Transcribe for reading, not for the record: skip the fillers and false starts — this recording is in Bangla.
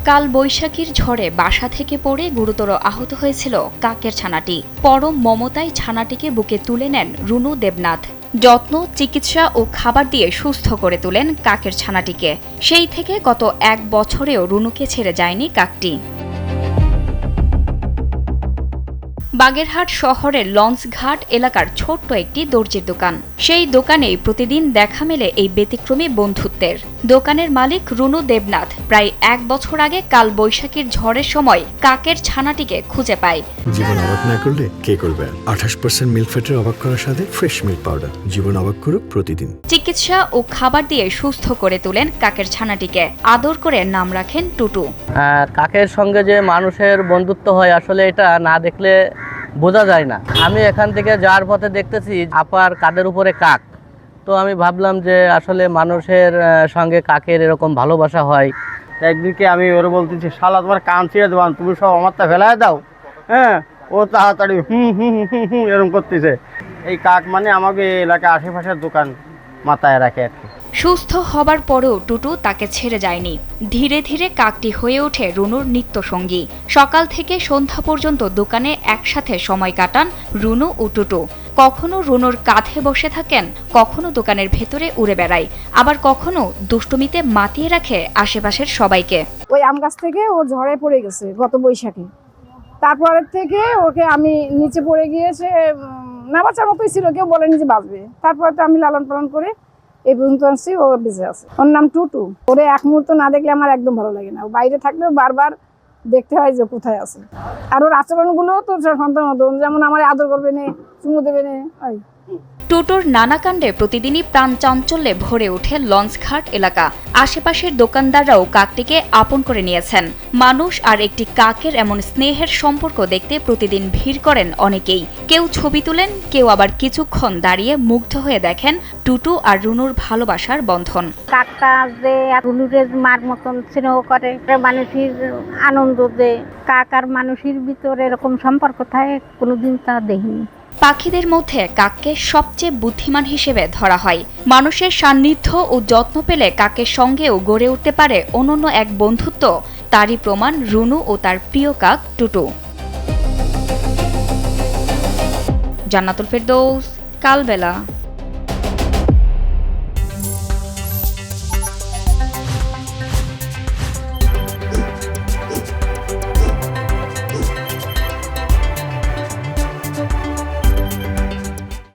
কাল বৈশাখীর ঝড়ে বাসা থেকে পড়ে গুরুতর আহত হয়েছিল কাকের ছানাটি। পরম মমতায় ছানাটিকে বুকে তুলে নেন রুনু দেবনাথ। যত্ন, চিকিৎসা ও খাবার দিয়ে সুস্থ করে তোলেন কাকের ছানাটিকে। সেই থেকে গত 1 বছরেও রুনুকে ছেড়ে যায়নি কাকটি। বাগেরহাট শহরের লঞ্চঘাট এলাকার ছোট্ট একটি দর্জির দোকান। সেই দোকানেই প্রতিদিন দেখা মেলে এই ব্যতিক্রমী বন্ধুত্বের। দোকানের মালিক রুনু দেবনাথ প্রায় 1 বছর আগে কাল বৈশাখীর ঝড়ের সময় কাকের ছানাটিকে খুঁজে পায়। জীবন অবাক না করলে কে করবে? 28% মিল্ক ফ্যাটের অবাক করার সাথে ফ্রেশ মিল্ক পাউডার। জীবন অবাক করুক প্রতিদিন। চিকিৎসা ও খাবার দিয়ে সুস্থ করে তোলেন কাকের ছানাটিকে। আদর করে নাম রাখেন টুটু। কাকের সঙ্গে যে মানুষের বন্ধুত্ব হয় আসলে এটা না দেখলে বোঝা যায় না। আমি এখান থেকে যাওয়ার পথে দেখতেছি আপার কাদের উপরে কাক। তো আমি ভাবলাম যে আসলে মানুষের সঙ্গে কাকের এরকম ভালোবাসা হয়। একদিনকে আমি ওরে বলতেছি, শালা তোমার কান ছিঁড়ে দেবান, তুমি সব আমারটা ফেলায় দাও। হ্যাঁ, ও তাড়াতাড়ি হুম হুম হুম হুম এরকম করতেছে। এই কাক মানে আমাকে এলাকায় আশেপাশের দোকান মাথায় রাখে আর কি। সুস্থ হবার পরেও টুটু তাকে ছেড়ে যায়নি। ধীরে ধীরে কাকটি হয়ে ওঠে রুনুর নিত্যসঙ্গী। সকাল থেকে সন্ধ্যা পর্যন্ত দোকানে একসাথে সময় কাটান রুনু ও টুটু। কখনো রুনুর কাঁধে বসে থাকেন, কখনো দোকানের ভেতরে উড়ে বেড়ায়, আবার কখনো দুষ্টুমিতে মাতিয়ে রাখে আশেপাশের সবাইকে। ওই আম গাছ থেকে ও ঝড়ে পড়ে গেছে গত বৈশাখে। তারপরের থেকে ওকে আমি নিচে পড়ে গিয়েছে, না বাঁচার মতোই ছিল, কেউ বলেনি যে বাঁচবে। তারপরে তো আমি লালন পালন করে এই পর্যন্ত আনছি, ও বেঁচে আছে। ওর নাম টুটু। ওরে এক মুহূর্ত না দেখলে আমার একদম ভালো লাগে না। ও বাইরে থাকলেও বারবার দেখতে হয় যে কোথায় আছে। আর ওর আচরণগুলো তো সন্তান মতো, যেমন আমার আদর করবে না, চুমু দেবে না। টুটুর নানা কাণ্ডে প্রতিদিনই প্রাণ চাঞ্চল্যে ভরে ওঠে লঞ্চঘাট এলাকা। আশেপাশের দোকানদাররাও কাকটিকে আপন করে নিয়েছেন। মানুষ আর একটি কাকের এমন স্নেহের সম্পর্ক দেখতে প্রতিদিন ভিড় করেন অনেকেই। কেউ ছবি তুলেন, কেউ আবার কিছুক্ষণ দাঁড়িয়ে মুগ্ধ হয়ে দেখেন টুটু আর রুনুর ভালোবাসার বন্ধন। কাকটা যে রুনুরের মার মতন স্নেহ করে, মানুষের আনন্দ দেয়। কাক আর মানুষের ভিতরে এরকম সম্পর্ক থাকে কোনোদিন তা দেখিনি। পাখিদের মধ্যে কাককে সবচেয়ে বুদ্ধিমান হিসেবে ধরা হয়। মানুষের সান্নিধ্য ও যত্ন পেলে কাকের সঙ্গেও গড়ে উঠতে পারে অনন্য এক বন্ধুত্ব। তারই প্রমাণ রুনু ও তার প্রিয় কাক টুটু। জান্নাতুল ফেরদৌস, কালবেলা।